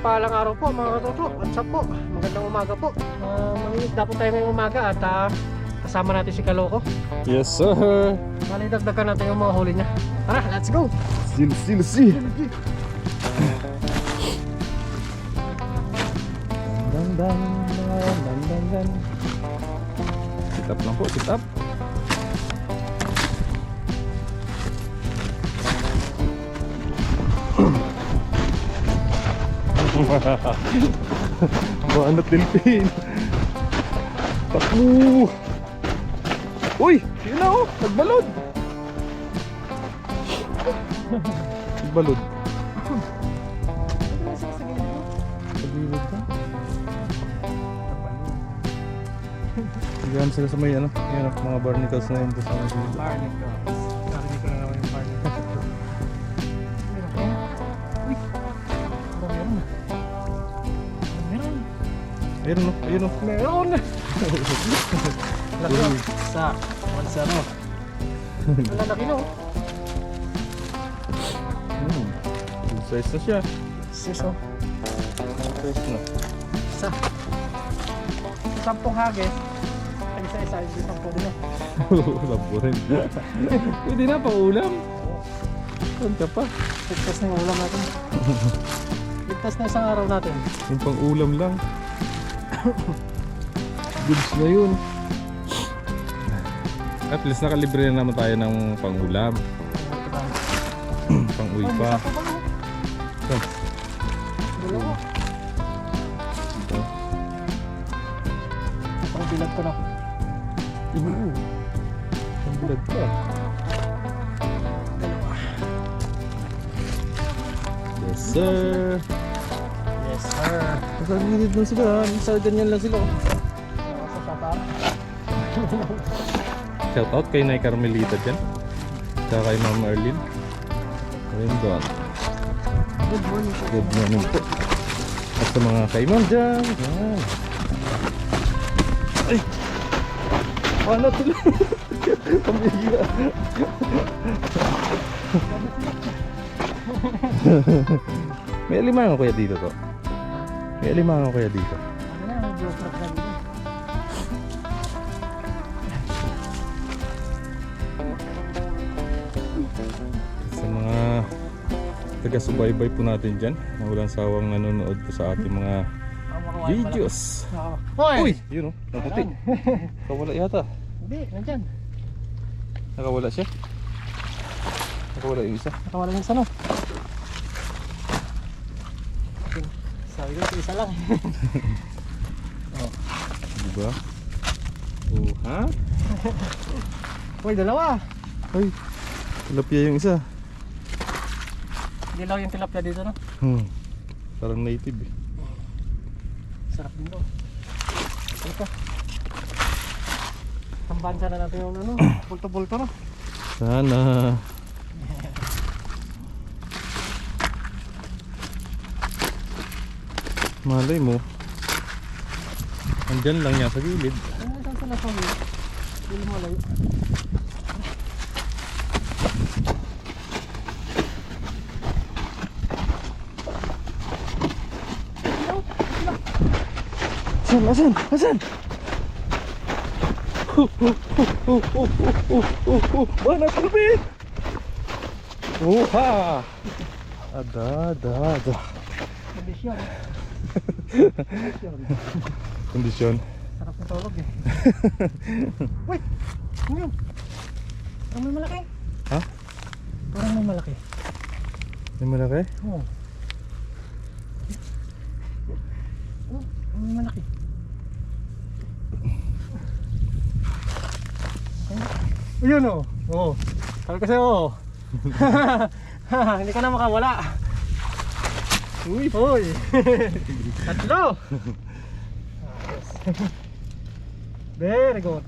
mapagpalang araw po mga katoto. What's up po? Magandang umaga po. Mangingisda po tayo ngayong umaga at kasama natin si Kaloko. Yes sir. Bali dagdagan natin yung mga huli niya. Tara, let's go! See. Dan. Sit up lang po, sit up. Banat din pin. Takbo. Uy, yun na oh, nagbalod. Nagbalod. Nagbalod ka? Diyan sila sa may ano, yun, mga barnacles na yun sa mga gilid. Barnacles. Narinig ko na naman yung barnacles. Uy! Meron. Ayun oh. Meron! Laki oh. Sa 1-0. Ang lalaki no? Good size na siya. Sis oh. Good size na. Isa. 10 hagis. Ang isa-isa, hindi 10 din oh. Labo rin. Pwede na pa ulam. Saan ka pa? Ligtas na yung ulam natin. Ligtas na isang araw natin. Yung pang ulam lang. Goods na yun. At least nakalibre na naman tayo ng pang ulam. Pang uwi pa. So, Dalawa. ito. Ang bilag ko na. Ang bilad pa. Dalawa. Yes sir. Yes sir. Nasa gilid lang sila. Nasa ganyan lang sila. Sa sapa. Shoutout kay Nay Carmelita dyan. Tsaka kay Ma'am Erlyn. Ayun doon. Good morning po. Good morning po. At sa mga kaiman dyan. Yan. Ay! Paano tuloy? Pambihira. May alimango kaya dito to? May alimango kaya dito? Ano na, medyo crap na dito. Sa mga taga-subaybay po natin dyan na walang sawang nanonood po sa ating mga videos. Hoy! Uy! Yun o, naputi. Nakawala yata. Hindi, nandyan. Nakawala siya. Nakawala yung isa. Nakawala yung isa no. Sabi ko, isa lang. Diba? Oh, ha? Uy, dalawa. Ay, tilapia yung isa. Dilaw yung tilapia dito no. Parang native eh. Sarap din to. Ito. Tambansa na natin yung ano, pulto-pulto no. Sana. Malay mo. Andyan lang yan sa gilid. Ano saan sila sa huli? Hindi mo malayo. Asan? Mana kami? Oha! Ada. Kondisyon. Kondisyon. Sarap na tulog eh. Wait! Ano yun? Parang may malaki. Ha? Parang may malaki. May malaki? Oo. May malaki. Ayun o. Oo. Sabi kasi oo. Hindi ka na makawala. Uy! Uy! Tatlo! Very good.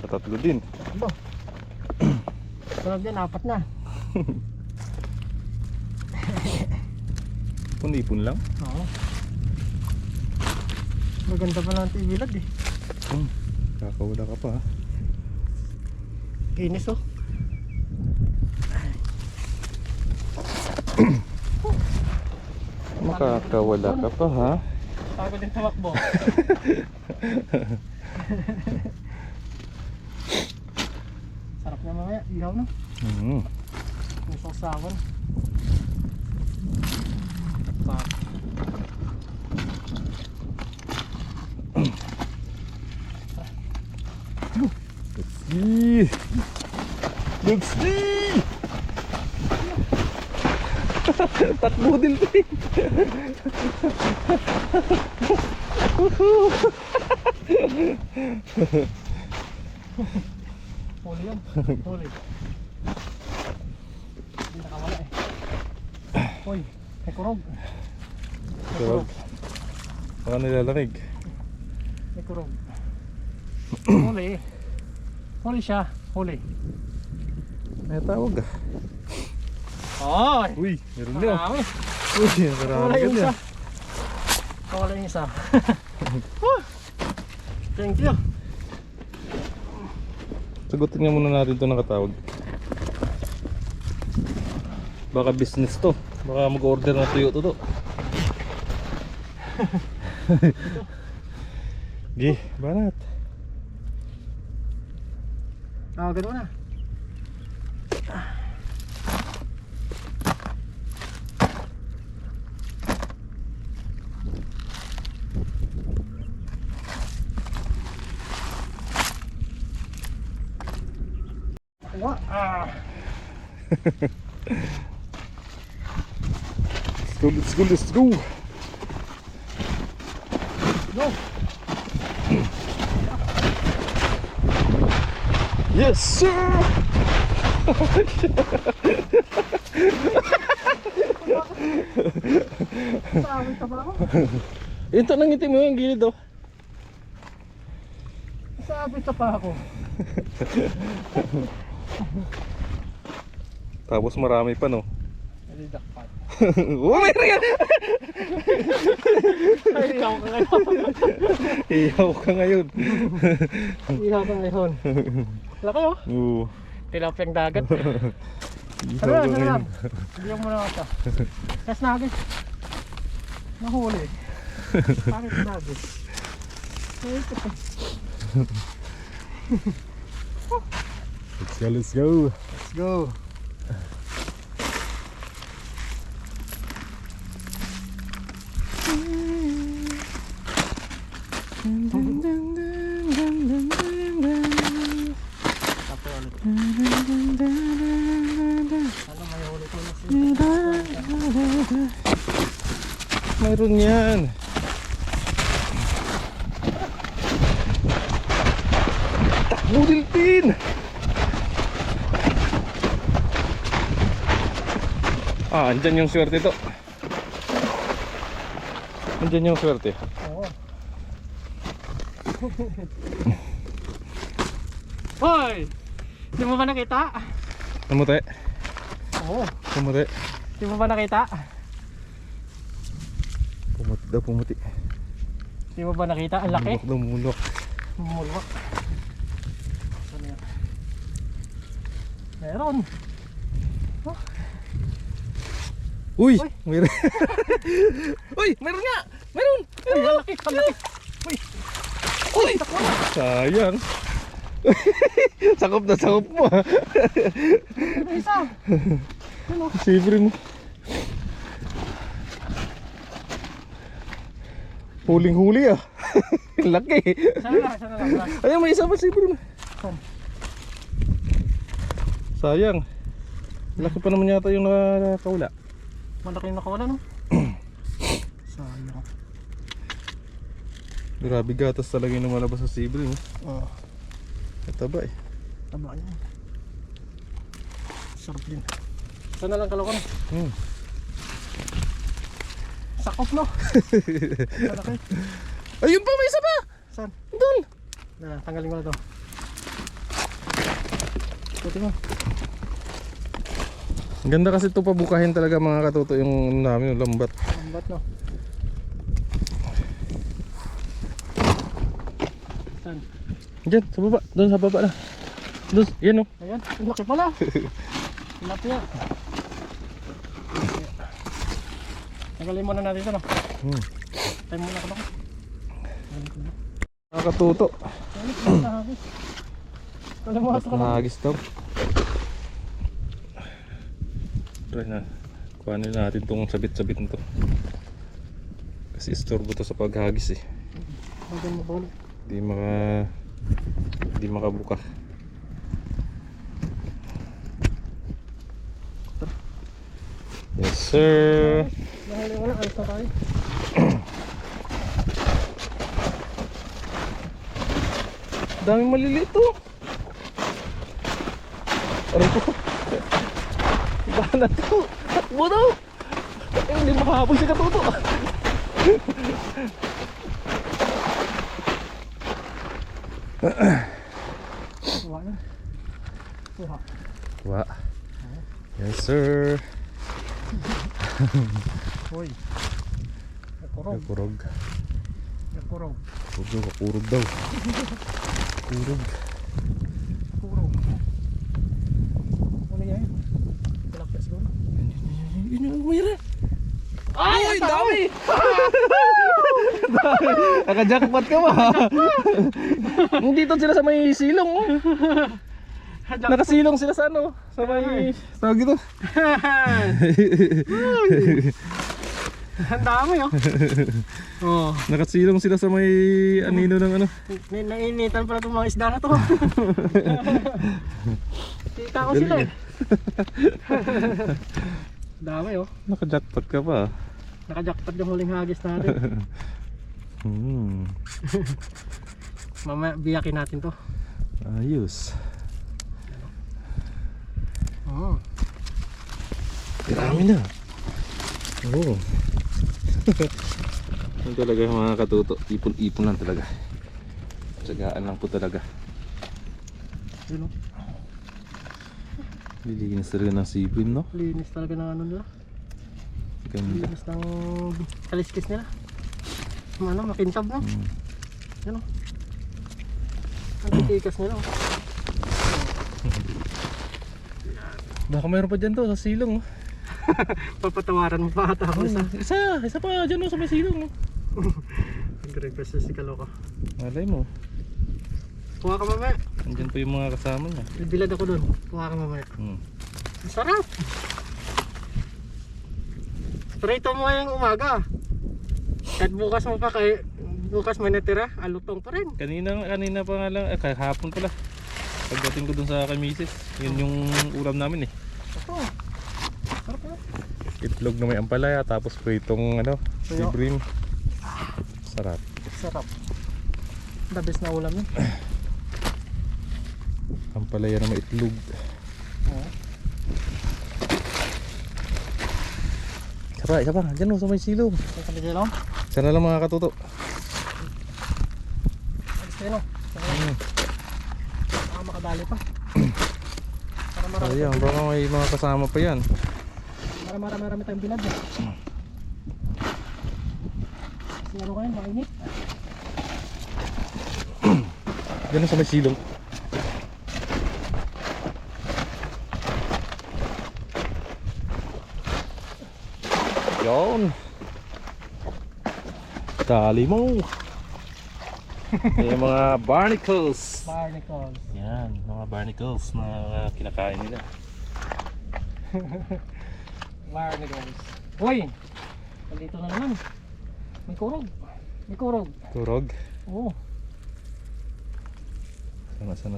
Patatlo din. Aba. Sunod yan, 4 na. Ipon lang. Oo. Maganda pa lang TV lag eh. Kakawala ka pa ha. Kinis oh. Makakawala ka pa ha. Pagod din tumakbo. Sarap na mamaya, ihaw na. May sausawan. Let's see! Takbo din ito eh. Huli yan. Huli. Hindi nakawala eh. Uy, may kurog. May kurog. Baka nilalamig. May kurog. Huli. Huli siya. Huli. May tawag ah. Ay! Uy, meron niyo. Marami. Uy, marami Wala ka yung niya. isa. Wala yung isa. Thank you. Sagutin nga muna natin ito nakatawag. Baka business to. Baka mag-order ng tuyo to. Gi, banat. Ganun na. Let's go, let's go. Go. Yes, sir. Sabi ka ba ako? Ito nang ngiti mo yung gilid oh. Sabi ka pa ako. Tapos marami pa no. Nalidakpat. Oh, meron yan. Ay, ihaw ka ngayon. Ihaw ka ngayon. Ihaw ka ngayon. Laki oh. Oo. Tilapiyang dagat. Ihaw ka ngayon. Bigyan mo na ito. Kas nagis. Nahuli. Bakit nagis? Let's go, let's go. Let's go. Mayroon yan. Takbo Dilpin. Andyan yung swerte to. Andyan yung swerte. Oo. Hoy! Di mo ba nakita? Namute. Oo. Pumuti. Di mo ba nakita? Pumuti daw, pumuti. Di mo ba nakita? Ang laki. Mulok daw, mulok. Mulwak. Saan yan? Meron. Oh. Uy! Uy! Meron. Uy! Meron nga! Meron! Ay, ang laki. Ang laki. Uy! Uy! Sayang. Sakop na sakop mo ha. Ano isa? Ano? Siyempre mo. Huling-huli ah. Laki. Sana lang. Ayun, may isa pa siyempre mo. Sayang. Laki pa naman yata yung nakakaula. Malaki yung nakawala no? Sayang. Grabe gatas talaga yung lumalabas sa siyempre mo. Oo. Kataba eh. Taba niya. Sarap din. Sana lang kalakon. Sakop no? Malaki. Ayun pa, may isa pa! Saan? Doon! Tanggalin ko na to. Tuti mo. Ang ganda kasi ito pabukahin talaga mga katuto yung namin, yung lambat. Lambat no? Saan? Diyan, sa baba. Doon sa baba na. Doon, yan oh. Ayan, ang laki pala. Tilapia. Tagalin muna natin ito, no? Time muna ka ba? Nakakatuto. Kalimutan ka lang. Hagis daw. Try na. Kuhanin natin itong sabit-sabit nito. Kasi istorbo to sa paghagis eh. Hanggang mabawal. Di makabuka. Yes sir. Dahil wala, alis na tayo. Daming maliliit to. Aray ko. Bahan na to. Takbo daw. Hindi makahabol si Katuto. Kuha na. Kuha. Wa. Yes sir. Uy. Nakurog. Kakurog. Nakurog. Huwag daw, kakurog daw. Kurog. Nakurog. Ano yan? Tilapia siguro. Yun yung umira. Ay, ang dami! Naka-jackpot ka ba? Dito sila sa may silong oh. Nakasilong sila sa ano? Sa may... Tawag ito. Ang dami oh. Oh. Nakasilong sila sa may anino ng ano. Nainitan pala itong mga isda na to. Kita ko sila eh. Dami oh. Naka-jackpot ka ba? Naka-jackpot yung huling hagis natin. Mamaya biyakin natin to. Ayos. Oh. Marami na. Oo. Yung talaga mga Katuto. Ipon-ipon lang talaga. Tsagaan lang po talaga. Yun oh. Lilinis talaga ng sibrim no? Linis talaga ng ano nila. Ganda. Linis ng kaliskis nila. Ano, makintab no? Yan oh. Ang titikas nila oh. Baka mayroon pa dyan to sa silong. Papatawaran mo pa ata ako isa. Isa pa dyan sa may silong. Nag-request si Kaloka. Malay mo. Kuha ka mamaya. Andyan pa yung mga kasama niya. Bilad ako dun. Kuha ka mamaya. Ang sarap! Prito mo ngayong umaga. Kahit bukas mo pa bukas may natira, alutong pa rin. Kanina pa nga lang, kahapon pala. Pagdating ko dun sa kamisis, yun yung ulam namin eh. Ito. Sarap na. Itlog na may ampalaya, tapos pritong ano, Tuyo. sibrim. Sarap. Sarap. The best na ulam yun. Ampalaya na may itlog. Oo. Isa pa, dyan o sa may silong. Ito ka lang. Sana lang mga Katuto. Alis tayo no. Baka makadali pa. Para marami Ayan, baka may mga kasama pa yan. Para marami tayong bilad eh. Kasi ano kayo, mainit. Dyan o sa may silong. Yun. Dali mo. Yung mga barnacles. Barnacles. Yan, mga barnacles na kinakain nila. Barnacles. Uy! Nandito na naman. May kurog. May kurog. Turog. Oo. Sana.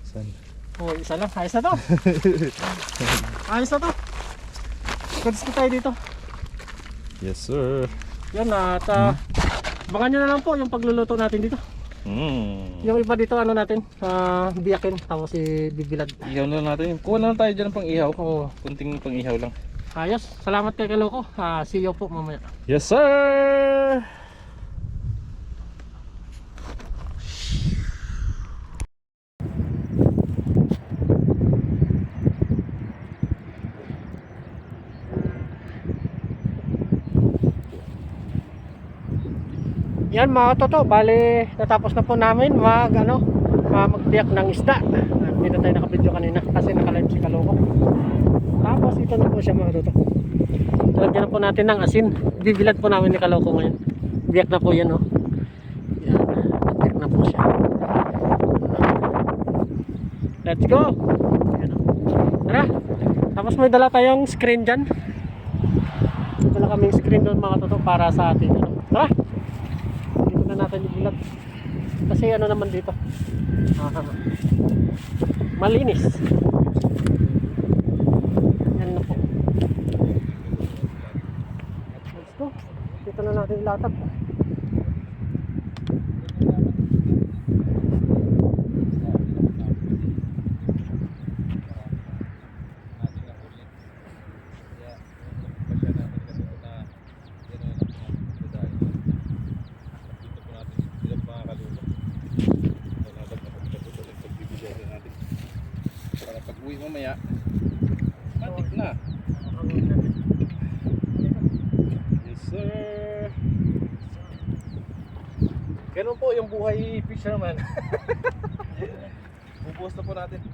San? Oh, isa lang. Ayos na to. Ayos na to. Goods na tayo dito. Yes sir. Yan at abangan nyo na lang po yung pagluluto natin dito. Yung iba dito ano natin, biyakin tapos bibilad. Ihaw na lang natin. Kuha na lang tayo dyan ng pang ihaw. Oo. Kunting pang ihaw lang. Ayos. Salamat kay Kaloko. See you po mamaya. Yes sir. Yan mga toto, bali natapos na po namin magbiyak ng isda. Hindi na tayo nakabidyo kanina kasi nakalive si Kaloko. Tapos ito na po siya mga toto. Lagyan na po natin ng asin. Bibilad po namin ni Kaloko ngayon. Biyak na po yan, oh. Yan. Biyak na po siya. Let's go! Yan, oh. Tara! Tapos may dala tayong screen dyan. May dala kaming screen doon mga toto para sa atin. Ano. Tara! Dito na natin ibilad. Kasi ano naman dito. Malinis. Yan na po. Let's go. Dito na natin ilatag. Uwi mamaya, matik na. Yes sir. Ganun po yung buhay fisherman. Bubuhos na po natin.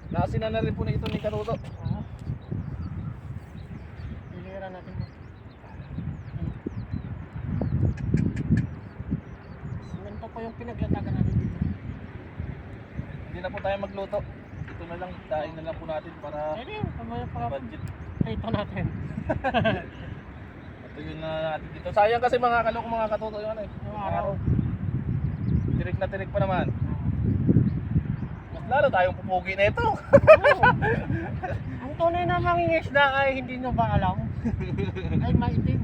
Naasinan na rin po na ito ni Karuto. Piliran natin po. Simento po yung pinaglatagan natin dito. Hindi na po tayo magluto. Ito na lang, daing na lang po natin para Ayun, kamaya pa budget. ito natin. Ito yun na natin dito. Sayang kasi mga kaloko, mga katuto yung ano eh. Yung araw. Tirik na tirik pa naman. Mas lalo tayong pupugi na ito. Ang tunay na mangingisda ay hindi nyo ba alam? Ay maitim.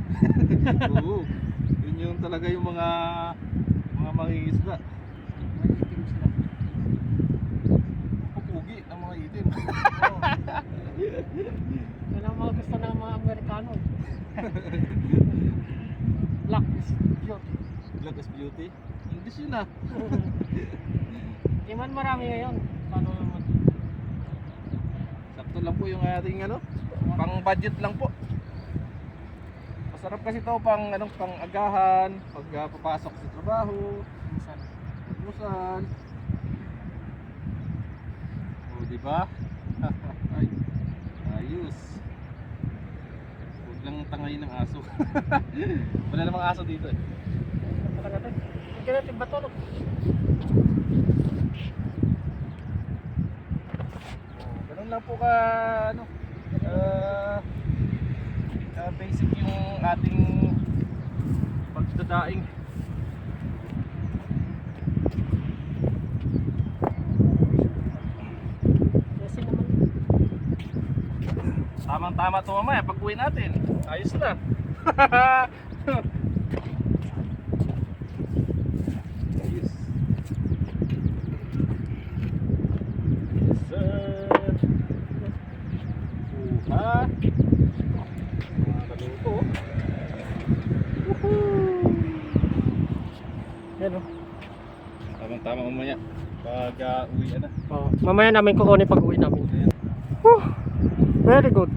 Oo. Yun yung talaga yung mga mangingisda. Maitim sila. Pupugi ng mga itim. Yan ang mga gusto ng mga Amerikano. Black is beauty. Black is beauty. English yun ah. Di man marami ngayon. Paano naman? Sakto lang po yung ating ano, pang budget lang po. Masarap kasi ito pang pang agahan, pag papasok sa trabaho, Minsan. pagmusan. Oh, di ba? Ay, ayos. Huwag lang tangayin ng aso. Wala namang aso dito eh. Saka natin. Hindi natin bato. No? Ganun lang po ka ano, basic yung ating pagdadaing. Kasi naman. Tamang-tama ito mamaya pag uwi natin. Ayos na. Ayos. Yes sir. Uha. Mga kaluto. Yan o. Tamang-tama mamaya pag uwi na. Oh, mamaya namin kukunin pag uwi namin. Whew, very good.